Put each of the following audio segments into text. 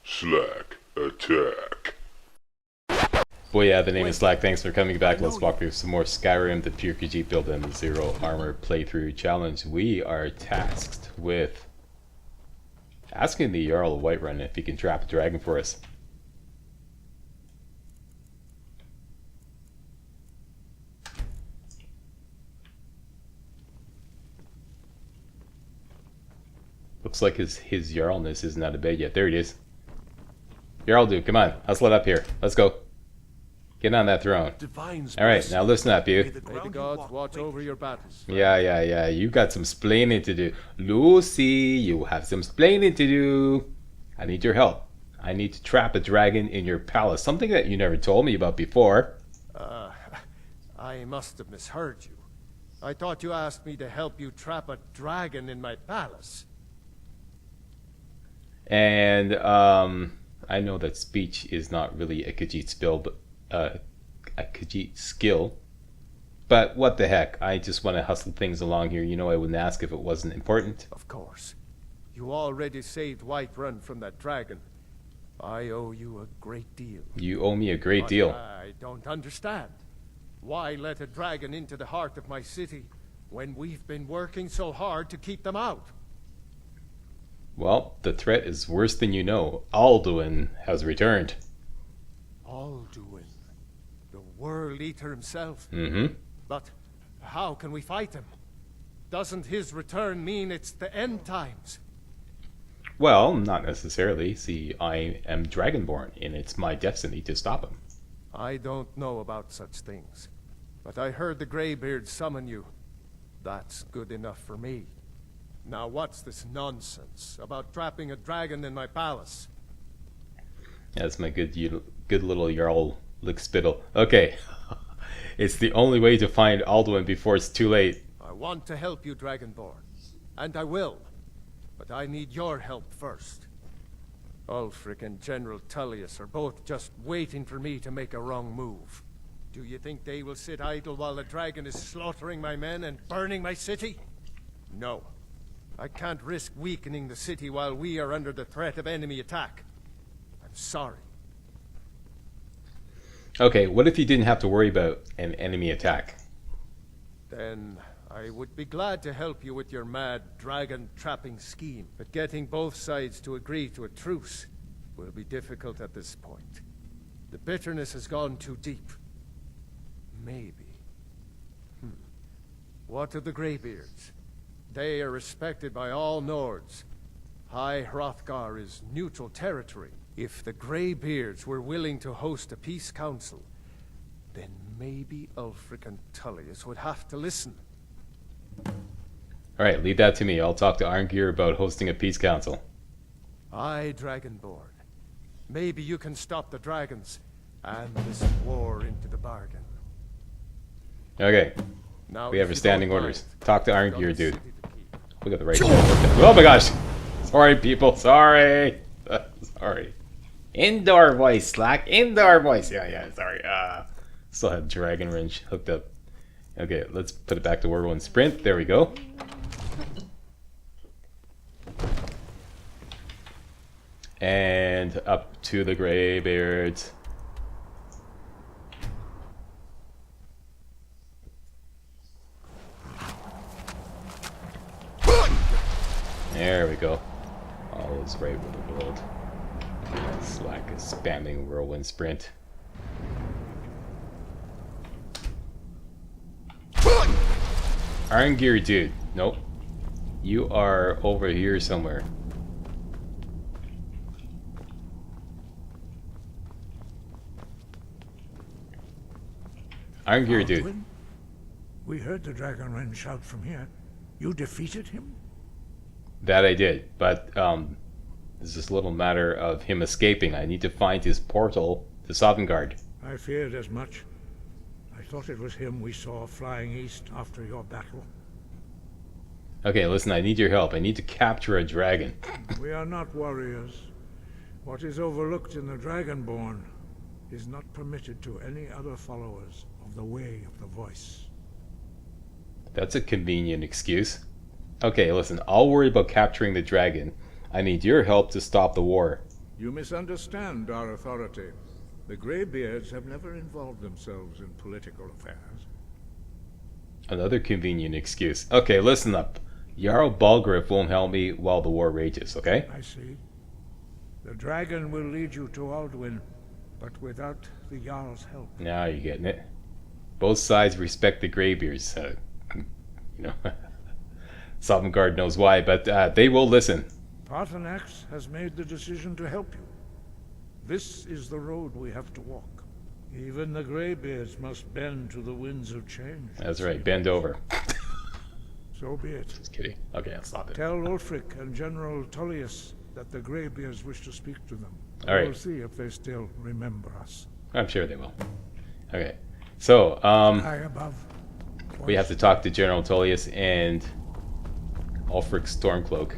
MajorSlackAttack. Boy, yeah, the name is Slack. Thanks for coming back. Let's walk through some more Skyrim, the pure KHAJIIT build, and the Zero Armor playthrough challenge. We are tasked with asking the Jarl of Whiterun if he can trap a dragon for us. Looks like his Jarlness isn't out of bed yet. There he is. Jarl dude, come on. Hustle it up here. Let's go. Get on that throne. Alright, now listen up, you. May the gods watch over your battles. Yeah. You got some splaining to do. Lucy, you have some splaining to do. I need your help. I need to trap a dragon in your palace. Something that you never told me about before. I must have misheard you. I thought you asked me to help you trap a dragon in my palace. And, I know that speech is not really a KHAJIIT skill, but what the heck, I just want to hustle things along here. You know I wouldn't ask if it wasn't important. Of course. You already saved Whiterun from that dragon. I owe you a great deal. You owe me a great deal. I don't understand. Why let a dragon into the heart of my city when we've been working so hard to keep them out? Well, the threat is worse than you know. Alduin has returned. Alduin, the World Eater himself. Mm-hmm. But how can we fight him? Doesn't his return mean it's the end times? Well, not necessarily. See, I am Dragonborn, and it's my destiny to stop him. I don't know about such things, but I heard the Greybeard summon you. That's good enough for me. Now what's this nonsense about trapping a dragon in my palace? That's my good little Jarl lickspittle. Okay. It's the only way to find Alduin before it's too late. I want to help you, Dragonborn. And I will. But I need your help first. Ulfric and General Tullius are both just waiting for me to make a wrong move. Do you think they will sit idle while the dragon is slaughtering my men and burning my city? No. I can't risk weakening the city while we are under the threat of enemy attack. I'm sorry. Okay, what if you didn't have to worry about an enemy attack? Then I would be glad to help you with your mad dragon trapping scheme. But getting both sides to agree to a truce will be difficult at this point. The bitterness has gone too deep. Maybe. What of the Greybeards? They are respected by all Nords. High Hrothgar is neutral territory. If the Greybeards were willing to host a peace council, then maybe Ulfric and Tullius would have to listen. Alright, leave that to me. I'll talk to Arngir about hosting a peace council. Aye, Dragonborn. Maybe you can stop the dragons and this war into the bargain. Okay, Now, we have if our you standing don't orders. mind, Talk to I've got Arngir, a dude. city to keep. We got the right. Oh my gosh! Sorry, people. Sorry. Sorry. Indoor voice, Slack. Indoor voice. Yeah. Sorry. Still have Dragon Wrench hooked up. Okay, let's put it back to War 1 Sprint. There we go. And up to the Greybeards. There we go. All is right with the world. Slack is spamming whirlwind sprint. Arngir, dude. Nope. You are over here somewhere. Arngir, dude. Alduin? We heard the Dragon Wren shout from here. You defeated him? That I did, but it's this little matter of him escaping. I need to find his portal to Sovngarde. I feared as much. I thought it was him we saw flying east after your battle. Okay, listen, I need your help. I need to capture a dragon. We are not warriors. What is overlooked in the Dragonborn is not permitted to any other followers of the Way of the Voice. That's a convenient excuse. Okay, listen, I'll worry about capturing the dragon. I need your help to stop the war. You misunderstand our authority. The Greybeards have never involved themselves in political affairs. Another convenient excuse. Okay, listen up. Jarl Balgriff won't help me while the war rages, okay? I see. The dragon will lead you to Alduin, but without the Jarl's help. Now you're getting it. Both sides respect the Greybeards. You know, Sovngarde knows why, but they will listen. Paarthurnax has made the decision to help you. This is the road we have to walk. Even the Greybeards must bend to the winds of change. That's right, bend over. So be it. Just kidding. Okay, I'll stop it. Tell Ulfric and General Tullius that the Greybeards wish to speak to them. All right. We'll see if they still remember us. I'm sure they will. Okay, so High above. we have to talk to General Tullius and Ulfric Stormcloak.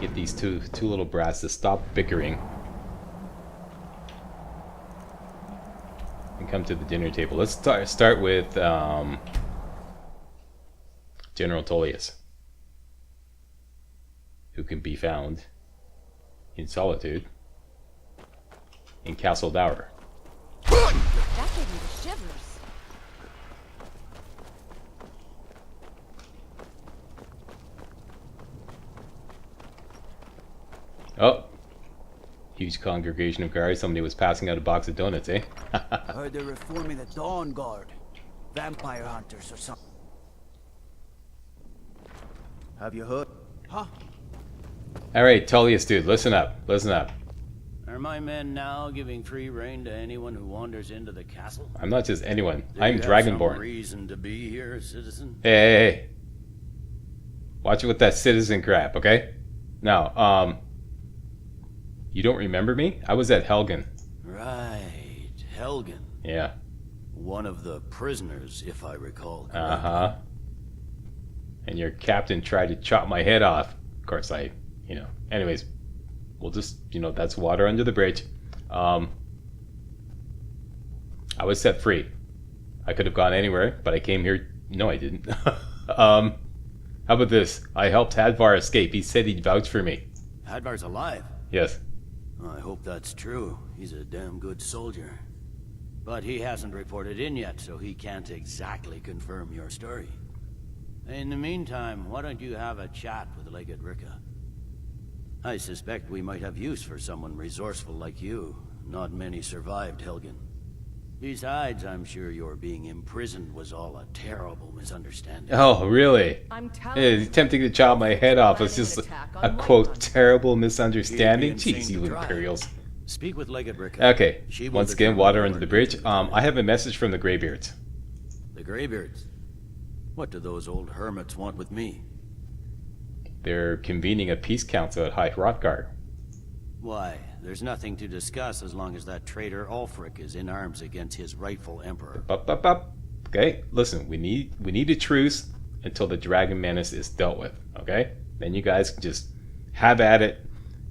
Get these two little brats to stop bickering and come to the dinner table. Let's start with General Tullius, who can be found in solitude in Castle Dower. That gave me the shivers. Oh, huge congregation of guards. Somebody was passing out a box of donuts, eh? Heard they're reforming the Dawn Guard. Vampire hunters or something. Have you heard? Huh? Alright, Tullius, dude, listen up. Listen up. Are my men now giving free rein to anyone who wanders into the castle? I'm not just anyone. Do I'm you have Dragonborn. some reason to be here, citizen? Hey. Watch it with that citizen crap, okay? Now, you don't remember me? I was at Helgen. Right, Helgen. Yeah. One of the prisoners, if I recall correctly. Uh-huh. And your captain tried to chop my head off. Of course, anyways, we'll just, that's water under the bridge. I was set free. I could have gone anywhere, but I came here. No, I didn't. How about this? I helped Hadvar escape. He said he'd vouch for me. Hadvar's alive. Yes. I hope that's true. He's a damn good soldier. But he hasn't reported in yet, so he can't exactly confirm your story. In the meantime, why don't you have a chat with Legate Ricka? I suspect we might have use for someone resourceful like you. Not many survived Helgen. Besides, I'm sure your being imprisoned was all a terrible misunderstanding. Oh, really? I'm Yeah, telling he's attempting to chop my head off. It's Planning just an attack a on quote White terrible misunderstanding. You'd be Jeez, insane you to try. Imperials. Speak with Legate Ricka. Okay. She will Once again, determine water your under the bridge. needs. I have a message from the Greybeards. The Greybeards. What do those old hermits want with me? They're convening a peace council at Hrothgar. Why, there's nothing to discuss as long as that traitor Ulfric is in arms against his rightful emperor. Up. Okay, listen, we need a truce until the dragon menace is dealt with, okay? Then you guys can just have at it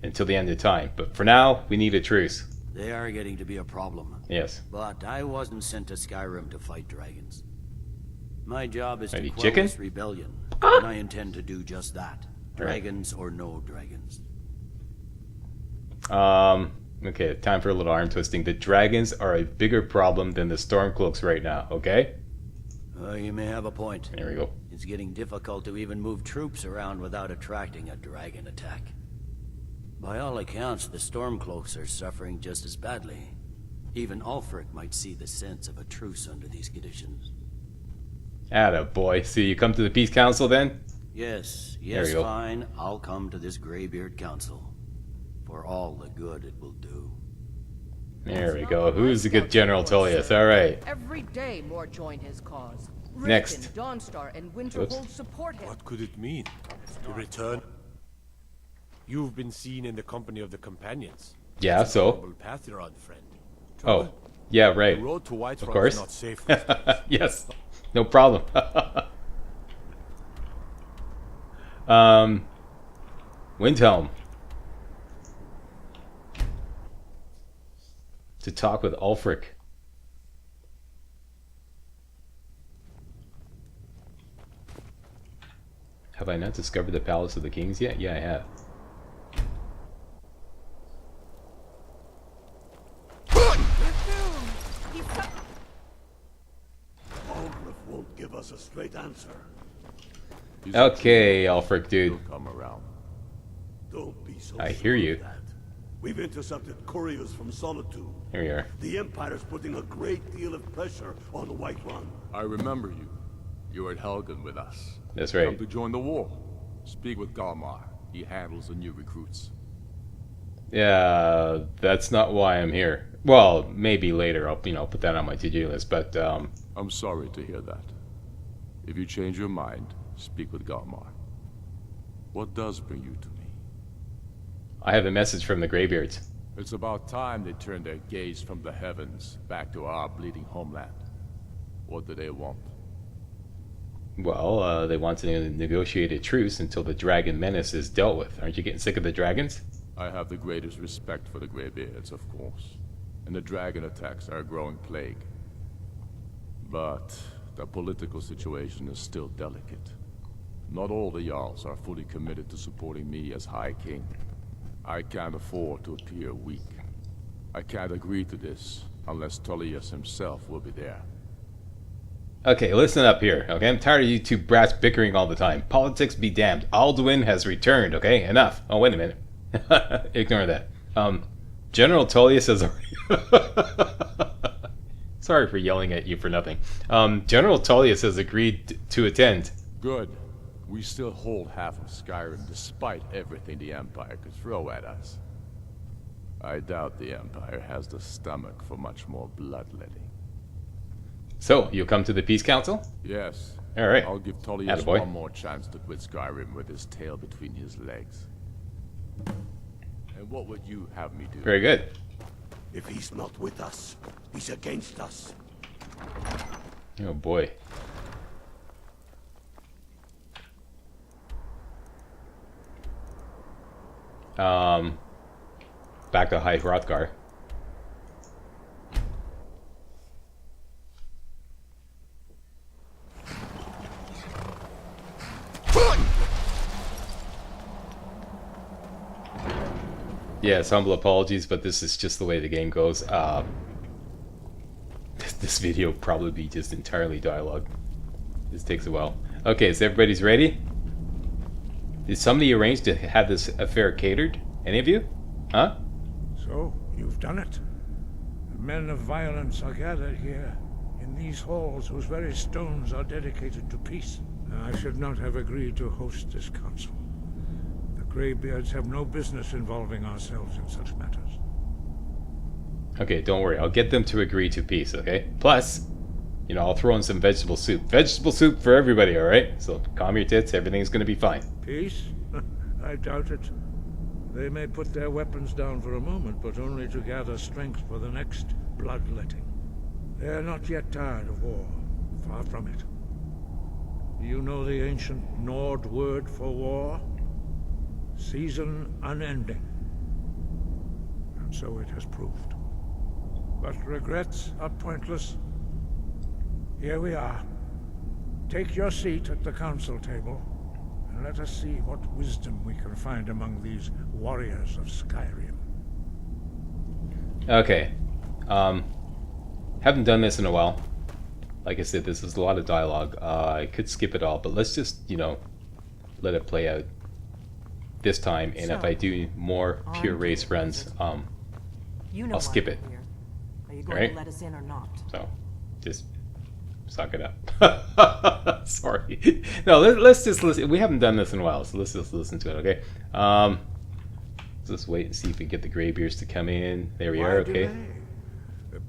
until the end of time. But for now, we need a truce. They are getting to be a problem. Yes. But I wasn't sent to Skyrim to fight dragons. My job is Are to you quell chicken? this rebellion, and I intend to do just that. Dragons or no dragons. Okay, time for a little arm twisting. The dragons are a bigger problem than the Stormcloaks right now, okay? You may have a point. There we go. It's getting difficult to even move troops around without attracting a dragon attack. By all accounts, the Stormcloaks are suffering just as badly. Even Ulfric might see the sense of a truce under these conditions. Atta boy. So you come to the peace council then? Yes, There you go. fine. I'll come to this Greybeard Council. For all the good it will do. There we go. Who's the good General Tullius? Alright. Every day more join his cause. Next. Riften, Dawnstar, and Oops. Winterhold support him. What could it mean? To return? You've been seen in the company of the companions. Yeah, It's a so? noble path you're on, friend. Oh, yeah, right. The road to Of Whiterun course. is not safe. for us. Yes. No problem. Windhelm. To talk with Ulfric. Have I not discovered the Palace of the Kings yet? Yeah, I have. us a straight answer. Okay, Alfric, dude. He'll come around. Don't be so I sure hear you. of that. We've intercepted couriers from Solitude. Here we are. The Empire's putting a great deal of pressure on the White Run. I remember you. You were at Helgen with us. That's Come right. to join the war. Speak with Galmar. He handles the new recruits. Yeah, that's not why I'm here. Well, maybe later. I'll put that on my to-do list. But I'm sorry to hear that. If you change your mind, speak with Galmar. What does bring you to me? I have a message from the Greybeards. It's about time they turned their gaze from the heavens back to our bleeding homeland. What do they want? Well, they want to negotiate a truce until the dragon menace is dealt with. Aren't you getting sick of the dragons? I have the greatest respect for the Greybeards, of course. And the dragon attacks are a growing plague. But the political situation is still delicate. Not all the Jarls are fully committed to supporting me as High King. I can't afford to appear weak. I can't agree to this unless Tullius himself will be there. Okay, listen up here, okay? I'm tired of you two brats bickering all the time. Politics be damned. Alduin has returned, okay? Enough. Oh, wait a minute. Ignore that. General Tullius has already... Sorry for yelling at you for nothing. General Tullius has agreed to attend. Good. We still hold half of Skyrim despite everything the Empire could throw at us. I doubt the Empire has the stomach for much more bloodletting. So, you'll come to the Peace Council? Yes. All right. I'll give Tullius Attaboy. one more chance to quit Skyrim with his tail between his legs. And what would you have me do? Very good. If he's not with us, he's against us. Oh boy. Back to High Hrothgar. Yes, humble apologies, but this is just the way the game goes. This video will probably be just entirely dialogue. This takes a while. Okay, so everybody's ready? Did somebody arrange to have this affair catered? Any of you? Huh? So, you've done it. The men of violence are gathered here, in these halls whose very stones are dedicated to peace. I should not have agreed to host this council. The Greybeards have no business involving ourselves in such matters. Okay, don't worry. I'll get them to agree to peace, okay? Plus, I'll throw in some vegetable soup. Vegetable soup for everybody, alright? So calm your tits, everything's gonna be fine. Peace? I doubt it. They may put their weapons down for a moment, but only to gather strength for the next bloodletting. They are not yet tired of war. Far from it. Do you know the ancient Nord word for war? Season unending. And so it has proved. But regrets are pointless. Here we are. Take your seat at the council table, and let us see what wisdom we can find among these warriors of Skyrim. Okay. Haven't done this in a while. Like I said, this is a lot of dialogue. I could skip it all, but let's just, let it play out this time. And if I do more pure race runs, I'll skip it. Are you going Right? to let us in or not? So, just suck it up. Sorry. No, let's just listen. We haven't done this in a while, so let's just listen to it, okay? Let's just wait and see if we get the Greybeards to come in. There we are, okay?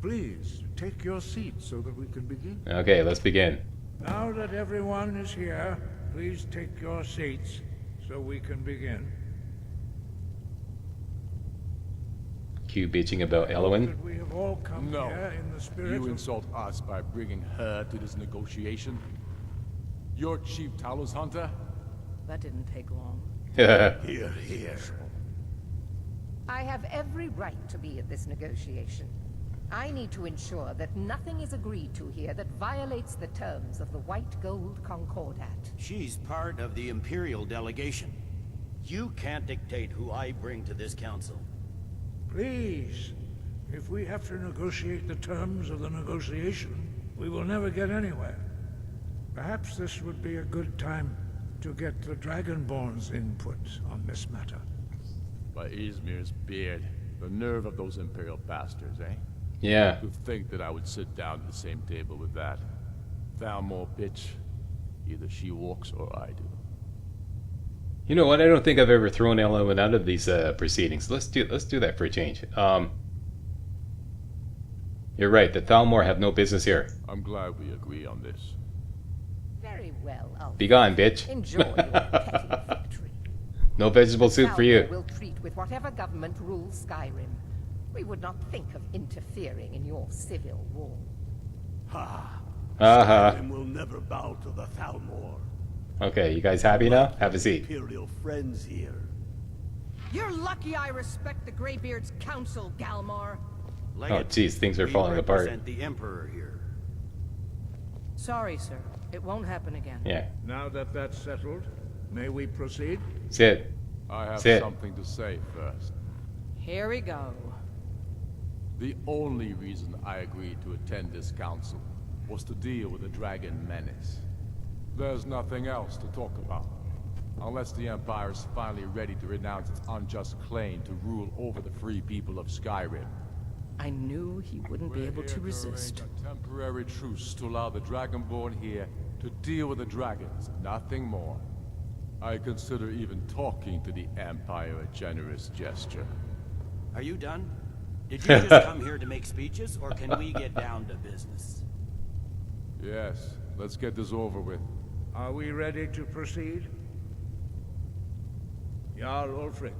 Please, take your seat so that we can begin. Okay, let's begin. Now that everyone is here, please take your seats so we can begin. Q bitching about Elwyn. That we have all come No. here in the spirit You of... insult us by bringing her to this negotiation? You're Chief Talos Hunter? That didn't take long. Here, here. I have every right to be at this negotiation. I need to ensure that nothing is agreed to here that violates the terms of the White Gold Concordat. She's part of the Imperial delegation. You can't dictate who I bring to this council. Please, if we have to negotiate the terms of the negotiation, we will never get anywhere. Perhaps this would be a good time to get the Dragonborn's input on this matter. By Izmir's beard, the nerve of those Imperial bastards, eh? Yeah. To think that I would sit down at the same table with that. Thalmor bitch. Either she walks or I do. You know what? I don't think I've ever thrown anyone out of these proceedings. Let's do that for a change. You're right. The Thalmor have no business here. I'm glad we agree on this. Very well, Ulfric. Be gone, bitch. Enjoy your petty victory. No vegetable soup for you. We'll treat with whatever government rules Skyrim. We would not think of interfering in your civil war. Ha! Uh-huh. Skyrim will never bow to the Thalmor. Okay, you guys happy now? Have a seat. Imperial friends here. You're lucky I respect the Greybeard's counsel, Galmar. Oh, jeez, things are falling apart. We represent the Emperor here. Sorry, sir. It won't happen again. Yeah. Now that that's settled, may we proceed? Sit. I have Sit. something to say first. Here we go. The only reason I agreed to attend this council was to deal with the dragon menace. There's nothing else to talk about. Unless the Empire is finally ready to renounce its unjust claim to rule over the free people of Skyrim. I knew he wouldn't be able to resist. A temporary truce to allow the Dragonborn here to deal with the dragons, nothing more. I consider even talking to the Empire a generous gesture. Are you done? Did you just come here to make speeches, or can we get down to business? Yes, let's get this over with. Are we ready to proceed? Jarl Ulfric,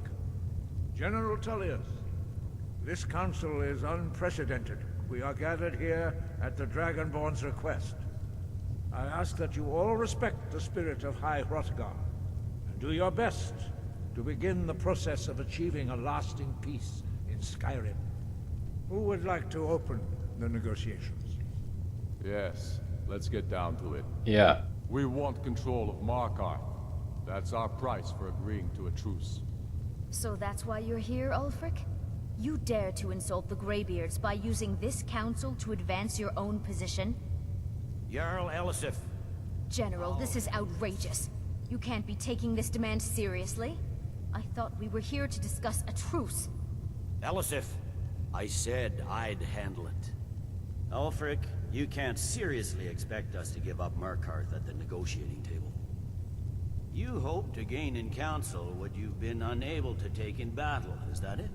General Tullius, this council is unprecedented. We are gathered here at the Dragonborn's request. I ask that you all respect the spirit of High Hrothgar, and do your best to begin the process of achieving a lasting peace in Skyrim. Who would like to open the negotiations? Yes, let's get down to it. Yeah. We want control of Markarth. That's our price for agreeing to a truce. So that's why you're here, Ulfric? You dare to insult the Greybeards by using this council to advance your own position? Jarl Elisif. General, this is outrageous. You can't be taking this demand seriously. I thought we were here to discuss a truce. Elisif, I said I'd handle it. Ulfric, you can't seriously expect us to give up Markarth at the negotiating table. You hope to gain in council what you've been unable to take in battle, is that it?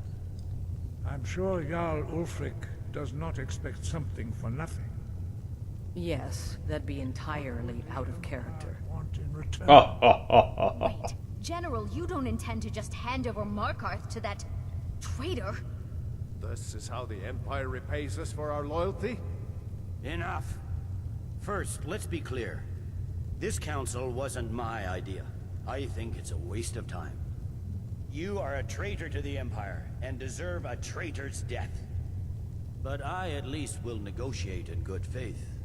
I'm sure Jarl Ulfric does not expect something for nothing. Yes, that'd be entirely out of character. Want in return. Wait, General, you don't intend to just hand over Markarth to that traitor? This is how the Empire repays us for our loyalty? Enough. First, let's be clear. This council wasn't my idea. I think it's a waste of time. You are a traitor to the Empire, and deserve a traitor's death. But I at least will negotiate in good faith.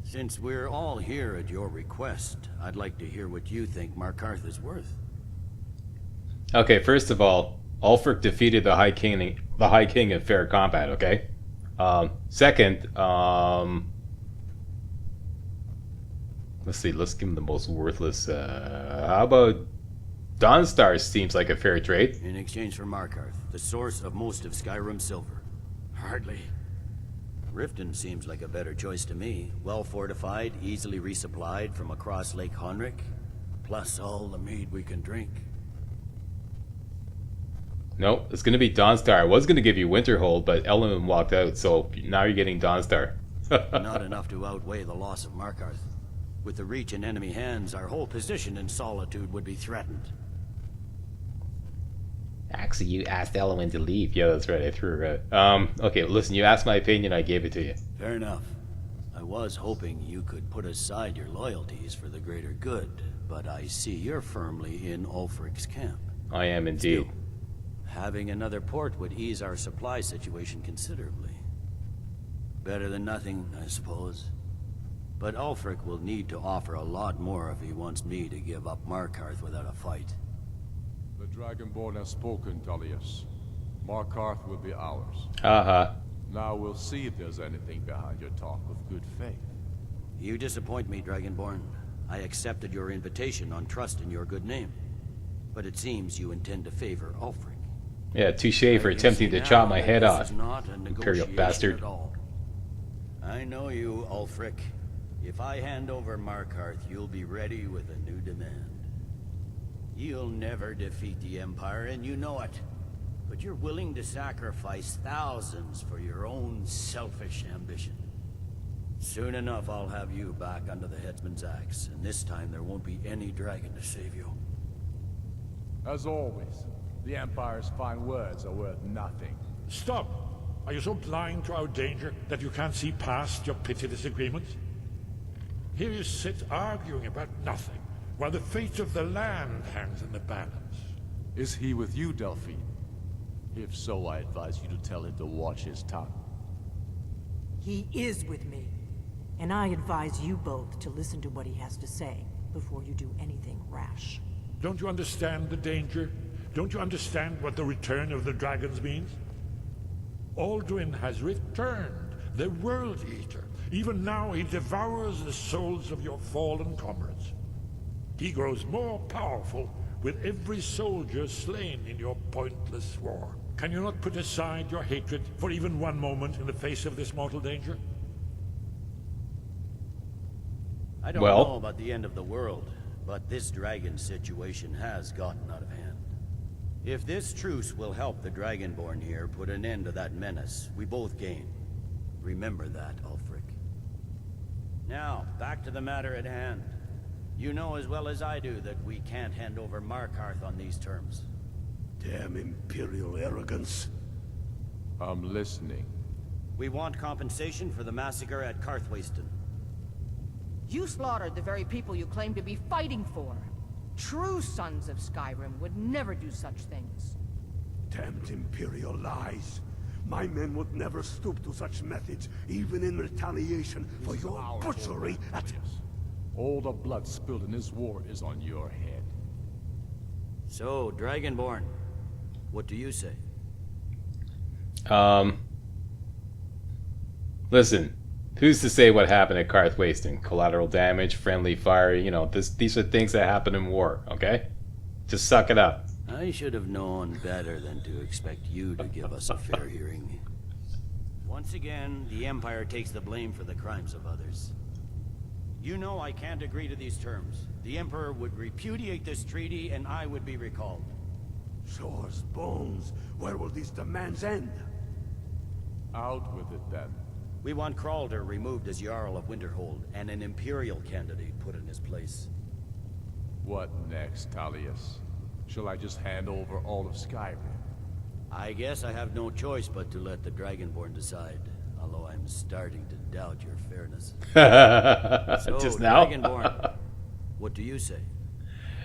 Since we're all here at your request, I'd like to hear what you think Markarth is worth. Okay, first of all, Ulfric defeated the High King in fair combat, okay? Second, let's see, let's give him the most worthless, how about Dawnstar seems like a fair trade. In exchange for Markarth, the source of most of Skyrim's silver. Hardly. Riften seems like a better choice to me. Well fortified, easily resupplied from across Lake Honric, plus all the mead we can drink. Nope, it's gonna be Dawnstar. I was gonna give you Winterhold, but Element walked out, so now you're getting Dawnstar. Not enough to outweigh the loss of Markarth. With the Reach in enemy hands, our whole position in Solitude would be threatened. Actually, you asked Element to leave. Yeah, that's right, I threw her out. Okay, listen, you asked my opinion, I gave it to you. Fair enough. I was hoping you could put aside your loyalties for the greater good, but I see you're firmly in Ulfric's camp. I am indeed. Still, having another port would ease our supply situation considerably. Better than nothing, I suppose. But Ulfric will need to offer a lot more if he wants me to give up Markarth without a fight. The Dragonborn has spoken, Tullius. Markarth will be ours. Uh-huh. Now we'll see if there's anything behind your talk of good faith. You disappoint me, Dragonborn. I accepted your invitation on trust in your good name. But it seems you intend to favor Ulfric. Yeah, touche for attempting to chop my head off, Imperial bastard. At all. I know you, Ulfric. If I hand over Markarth, you'll be ready with a new demand. You'll never defeat the Empire, and you know it. But you're willing to sacrifice thousands for your own selfish ambition. Soon enough, I'll have you back under the headsman's axe, and this time there won't be any dragon to save you. As always, the Empire's fine words are worth nothing. Stop! Are you so blind to our danger that you can't see past your petty disagreements? Here you sit arguing about nothing, while the fate of the land hangs in the balance. Is he with you, Delphine? If so, I advise you to tell him to watch his tongue. He is with me. And I advise you both to listen to what he has to say before you do anything rash. Don't you understand the danger? Don't you understand what the return of the dragons means? Alduin has returned, the World Eater. Even now he devours the souls of your fallen comrades. He grows more powerful with every soldier slain in your pointless war. Can you not put aside your hatred for even one moment in the face of this mortal danger? I don't know about the end of the world, but this dragon situation has gotten out of hand. If this truce will help the Dragonborn here put an end to that menace, we both gain. Remember that, Ulfric. Now, back to the matter at hand. You know as well as I do that we can't hand over Markarth on these terms. Damn Imperial arrogance. I'm listening. We want compensation for the massacre at Karthwasten. You slaughtered the very people you claim to be fighting for. True sons of Skyrim would never do such things. Damned Imperial lies. My men would never stoop to such methods, even in retaliation for your butchery at... All the blood spilled in this war is on your head. So, Dragonborn, what do you say? Listen, who's to say what happened at Karthwasten? Collateral damage, friendly fire, you know, these are things that happen in war, okay? Just suck it up. I should have known better than to expect you to give us a fair hearing. Once again, the Empire takes the blame for the crimes of others. You know I can't agree to these terms. The Emperor would repudiate this treaty and I would be recalled. Shores, bones, where will these demands end? Out with it then. We want Kralder removed as Jarl of Winterhold and an Imperial candidate put in his place. What next, Talius? Shall I just hand over all of Skyrim? I guess I have no choice but to let the Dragonborn decide, although I'm starting to doubt your fairness. So, just now? Dragonborn, what do you say?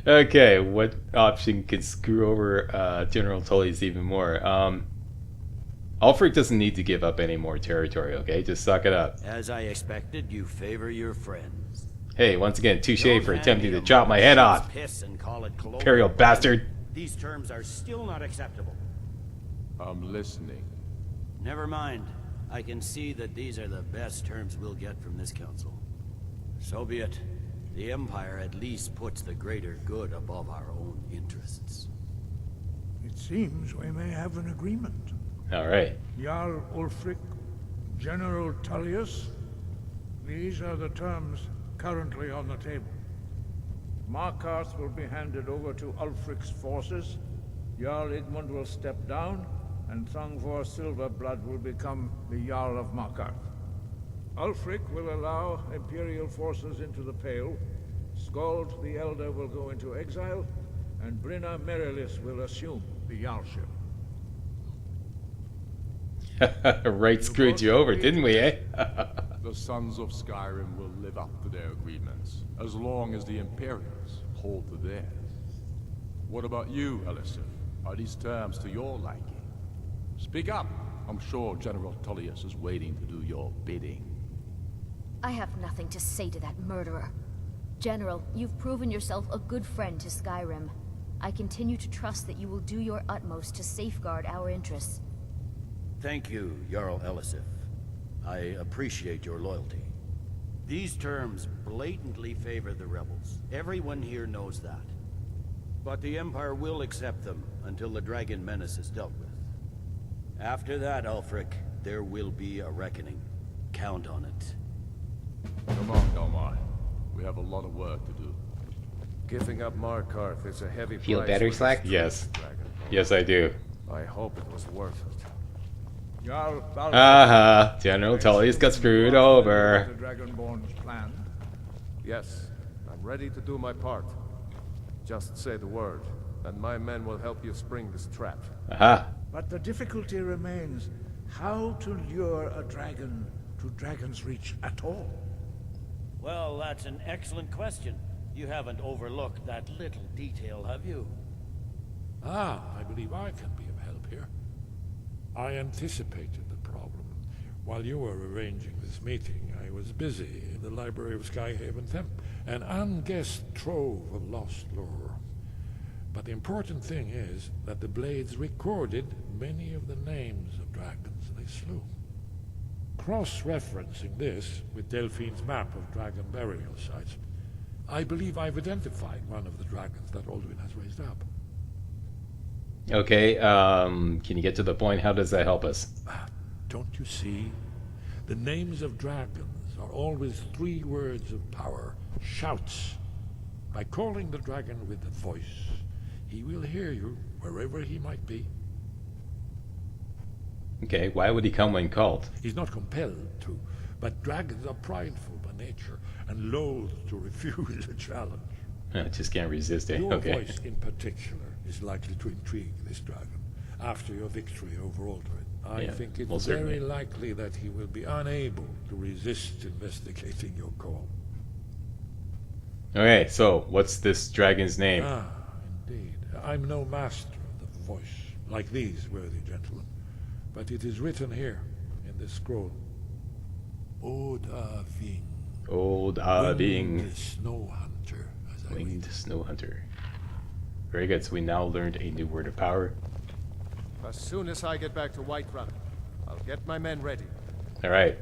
Okay, what option could screw over General Tullius even more? Ulfric doesn't need to give up any more territory, okay? Just suck it up. As I expected, you favor your friends. Hey, once again, touche for attempting to chop my head off. Piss and call it Imperial bastard. These terms are still not acceptable. I'm listening. Never mind. I can see that these are the best terms we'll get from this council. So be it. The Empire at least puts the greater good above our own interests. It seems we may have an agreement. All right. Jarl Ulfric, General Tullius, these are the terms currently on the table. Markarth will be handed over to Ulfric's forces, Jarl Igmund will step down, and Thongvor Silverblood will become the Jarl of Markarth. Ulfric will allow Imperial forces into the Pale, Skald the Elder will go into exile, and Brynna Merilis will assume the Jarlship. Right, screwed you over, didn't we, eh? The sons of Skyrim will live up to their agreements, as long as the Imperials hold to theirs. What about you, Elisif? Are these terms to your liking? Speak up. I'm sure General Tullius is waiting to do your bidding. I have nothing to say to that murderer. General, you've proven yourself a good friend to Skyrim. I continue to trust that you will do your utmost to safeguard our interests. Thank you, Jarl Elisif. I appreciate your loyalty. These terms blatantly favor the rebels. Everyone here knows that. But the Empire will accept them until the Dragon Menace is dealt with. After that, Ulfric, there will be a reckoning. Count on it. Come on, Domar. We have a lot of work to do. Giving up Markarth is a heavy Feel price better, for Slack? this Yes. Dragon. Yes, I do. I hope it was worth it. General Tully's got screwed over. The Dragonborn's plan. Yes, I'm ready to do my part. Just say the word, and my men will help you spring this trap. Aha. But the difficulty remains how to lure a dragon to Dragon's Reach at all. Well, that's an excellent question. You haven't overlooked that little detail, have you? Ah, I believe I can be of help here. I anticipated the problem. While you were arranging this meeting, I was busy in the library of Skyhaven Temp, an unguessed trove of lost lore. But the important thing is that the Blades recorded many of the names of dragons they slew. Cross-referencing this with Delphine's map of dragon burial sites, I believe I've identified one of the dragons that Alduin has raised up. Okay, can you get to the point? How does that help us? Don't you see? The names of dragons are always 3 words of power, shouts. By calling the dragon with a voice, he will hear you wherever he might be. Okay, why would he come when called? He's not compelled to, but dragons are prideful by nature and loath to refuse a challenge. I just can't resist it. Your Okay. voice in particular is likely to intrigue this dragon after your victory over Alduin. I think it's very likely that he will be unable to resist investigating your call. Okay, so what's this dragon's name? Ah, indeed. I'm no master of the voice, like these worthy gentlemen, but it is written here in this scroll. Odahving. Odahving. Winged snow hunter, as I read. Winged snow hunter. Very good. So we now learned a new word of power. As soon as I get back to Whiterun, I'll get my men ready. All right.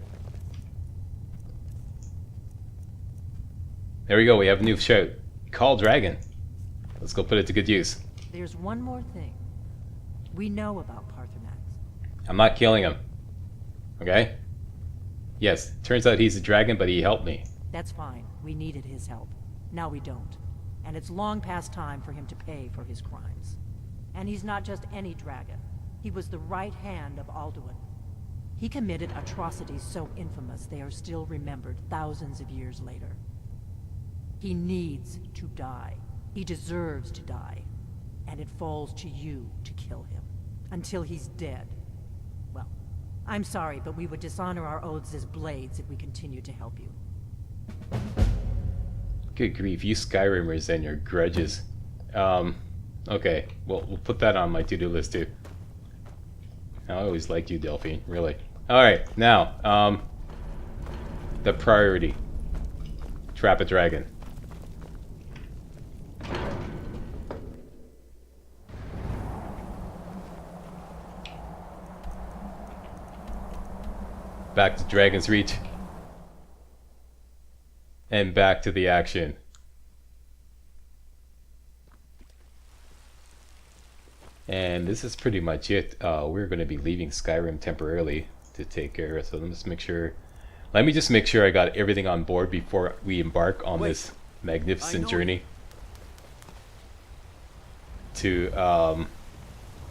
There we go. We have a new shout. Call dragon. Let's go put it to good use. There's one more thing. We know about Parthenax. I'm not killing him. Okay? Yes, turns out he's a dragon, but he helped me. That's fine. We needed his help. Now we don't. And it's long past time for him to pay for his crimes. And he's not just any dragon. He was the right hand of Alduin. He committed atrocities so infamous they are still remembered thousands of years later. He needs to die. He deserves to die. And it falls to you to kill him. Until he's dead. Well, I'm sorry, but we would dishonor our oaths as Blades if we continue to help you. Good grief, you Skyrimers and your grudges. Okay, well, we'll put that on my to-do list too. I always liked you, Delphine, really. Alright, now, the priority. Trap a dragon. Back to Dragon's Reach. And back to the action. And this is pretty much it. We're going to be leaving Skyrim temporarily to take care of. So let me just make sure I got everything on board before we embark on this magnificent journey to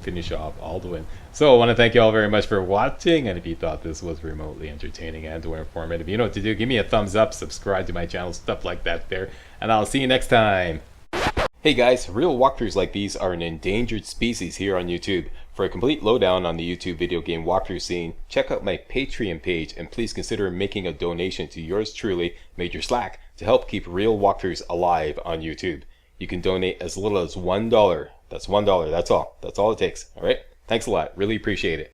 finish off Alduin. So I want to thank you all very much for watching, and if you thought this was remotely entertaining and or informative, you know what to do. Give me a thumbs up, subscribe to my channel, stuff like that there, and I'll see you next time. Hey guys, real walkthroughs like these are an endangered species here on YouTube. For a complete lowdown on the YouTube video game walkthrough scene, check out my Patreon page, and please consider making a donation to yours truly, Major Slack, to help keep real walkthroughs alive on YouTube. You can donate as little as $1. That's $1, that's all. That's all it takes, alright? Thanks a lot, really appreciate it.